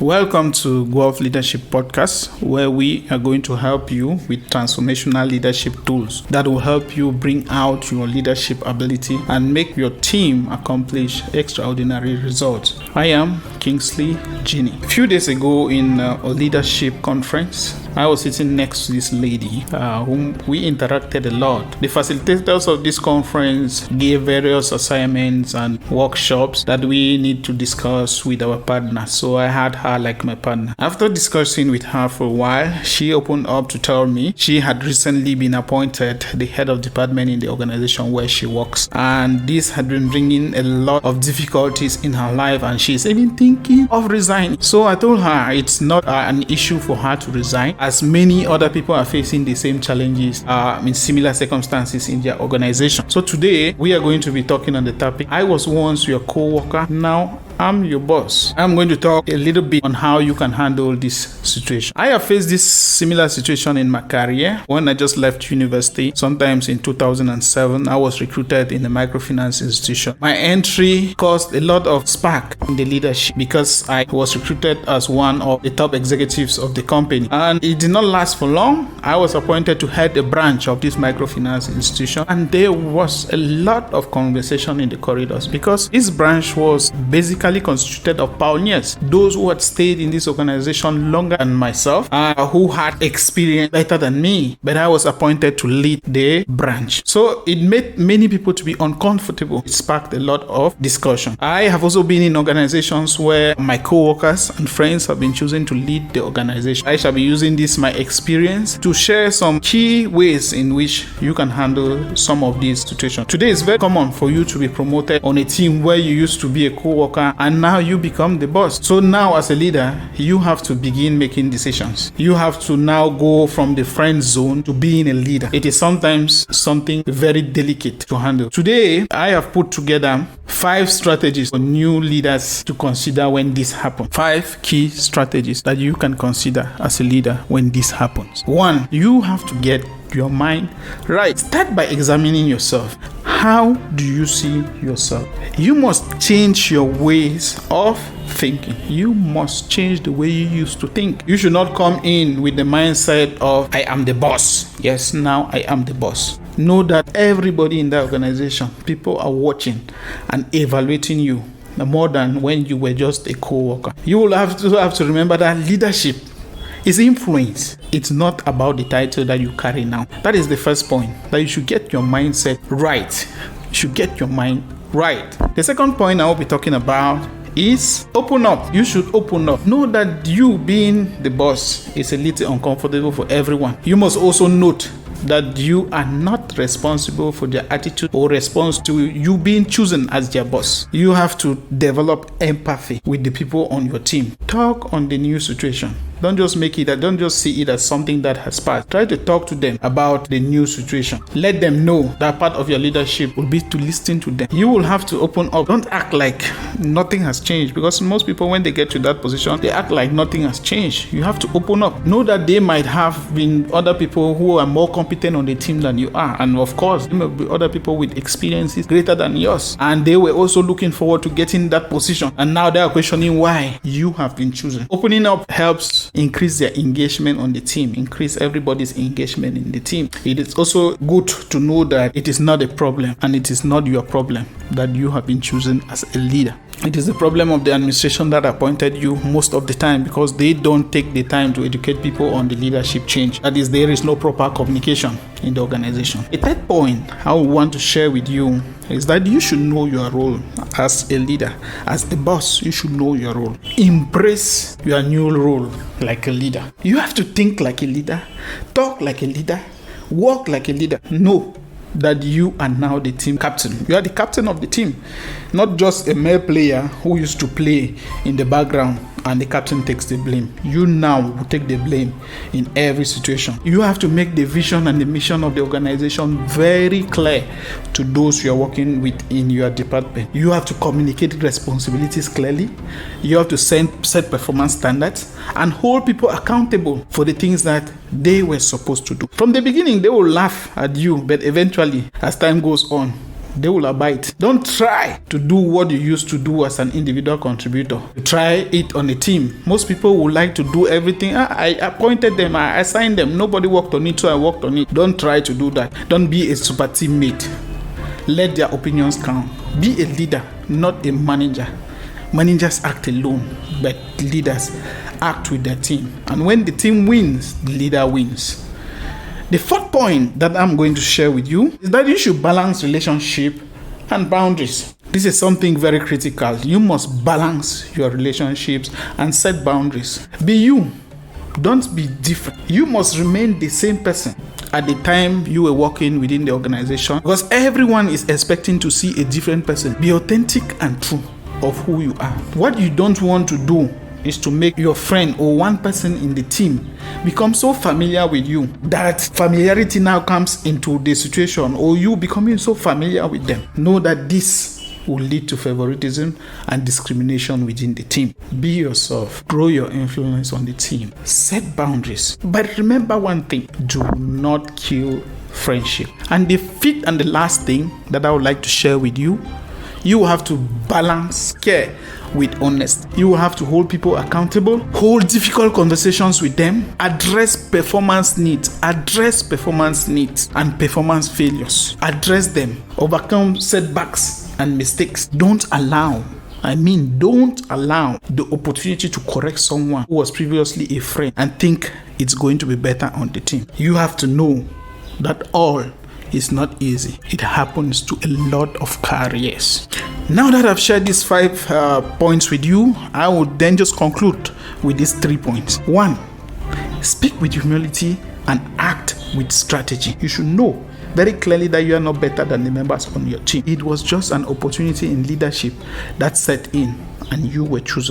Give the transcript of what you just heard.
Welcome to Guelph Leadership Podcast, where we are going to help you with transformational leadership tools that will help you bring out your leadership ability and make your team accomplish extraordinary results. I am Kingsley Ginny. A few days ago in a leadership conference, I was sitting next to this lady whom we interacted a lot. The facilitators of this conference gave various assignments and workshops that we need to discuss with our partners. So I had her like my partner. After discussing with her for a while, she opened up to tell me she had recently been appointed the head of department in the organization where she works, and this had been bringing a lot of difficulties in her life, and she's even thinking of resigning. So I told her it's not an issue for her to resign, as many other people are facing the same challenges in similar circumstances in their organization. So today we are going to be talking on the topic, I was once your co-worker, now I'm your boss. I'm going to talk a little bit on how you can handle this situation. I have faced this similar situation in my career. When I just left university, sometimes in 2007, I was recruited in a microfinance institution. My entry caused a lot of spark in the leadership because I was recruited as one of the top executives of the company. And it did not last for long. I was appointed to head a branch of this microfinance institution. And there was a lot of conversation in the corridors because this branch was basically constituted of pioneers, those who had stayed in this organization longer than myself, who had experience better than me, but I was appointed to lead the branch. So it made many people to be uncomfortable. It sparked a lot of discussion. I have also been in organizations where my co-workers and friends have been choosing to lead the organization. I shall be using this, my experience, to share some key ways in which you can handle some of these situations. Today it's very common for you to be promoted on a team where you used to be a co-worker and now you become the boss. So now as a leader, you have to begin making decisions. You have to now go from the friend zone to being a leader. It is sometimes something very delicate to handle. Today, I have put together 5 strategies for new leaders to consider when this happens. 5 key strategies that you can consider as a leader when this happens. 1, you have to get your mind right. Start by examining yourself. How do you see yourself? You must change your ways of thinking. You must change the way you used to think. You should not come in with the mindset of I am the boss. Yes, now I am the boss. Know that everybody in the organization, people are watching and evaluating you more than when you were just a co-worker. You will have to remember that leadership is influence. It's not about the title that you carry now. That is the first point, that you should get your mindset right. You should get your mind right. The second point I will be talking about is open up. You should open up. Know that you being the boss is a little uncomfortable for everyone. You must also note that you are not responsible for their attitude or response to you being chosen as their boss. You have to develop empathy with the people on your team. Talk on the new situation. Don't just see it as something that has passed. Try to talk to them about the new situation. Let them know that part of your leadership will be to listen to them. You will have to open up. Don't act like nothing has changed, because most people, when they get to that position, they act like nothing has changed. You have to open up. Know that there might have been other people who are more competent on the team than you are. And of course, there may be other people with experiences greater than yours. And they were also looking forward to getting that position. And now they are questioning why you have been chosen. Opening up helps increase their engagement on the team, increase everybody's engagement in the team. It is also good to know that it is not a problem and it is not your problem that you have been chosen as a leader. It is the problem of the administration that appointed you most of the time, because they don't take the time to educate people on the leadership change. That is, there is no proper communication in the organization. A third point I want to share with you is that you should know your role as a leader. As the boss, you should know your role. Embrace your new role like a leader. You have to think like a leader, talk like a leader, walk like a leader. Know that you are now the team captain. You are the captain of the team, not just a mere player who used to play in the background and the captain takes the blame. You now will take the blame in every situation. You have to make the vision and the mission of the organization very clear to those you are working with in your department. You have to communicate responsibilities clearly. You have to set performance standards and hold people accountable for the things that they were supposed to do. From the beginning, they will laugh at you, but eventually, as time goes on, they will abide. Don't try to do what you used to do as an individual contributor. Try it on a team. Most people would like to do everything. I appointed them, I assigned them. Nobody worked on it, so I worked on it. Don't try to do that. Don't be a super teammate. Let their opinions count. Be a leader, not a manager. Managers act alone, but leaders act with their team. And when the team wins, the leader wins. The fourth point that I'm going to share with you is that you should balance relationship and boundaries. This is something very critical. You must balance your relationships and set boundaries. Be you. Don't be different. You must remain the same person at the time you were working within the organization, because everyone is expecting to see a different person. Be authentic and true of who you are. What you don't want to do is to make your friend or one person in the team become so familiar with you that familiarity now comes into the situation, or you becoming so familiar with them. Know that this will lead to favoritism and discrimination within the team. Be yourself. Grow your influence on the team. Set boundaries. But remember one thing: do not kill friendship. And the fifth and the last thing that I would like to share with you, you have to balance care with honesty. You will have to hold people accountable, hold difficult conversations with them, address performance needs and performance failures. Address them, overcome setbacks and mistakes. Don't allow the opportunity to correct someone who was previously a friend and think it's going to be better on the team. You have to know that all is not easy. It happens to a lot of careers. Now that I've shared these 5 points with you, I would then just conclude with these 3 points. 1, speak with humility and act with strategy. You should know very clearly that you are not better than the members on your team. It was just an opportunity in leadership that set in, and you were chosen.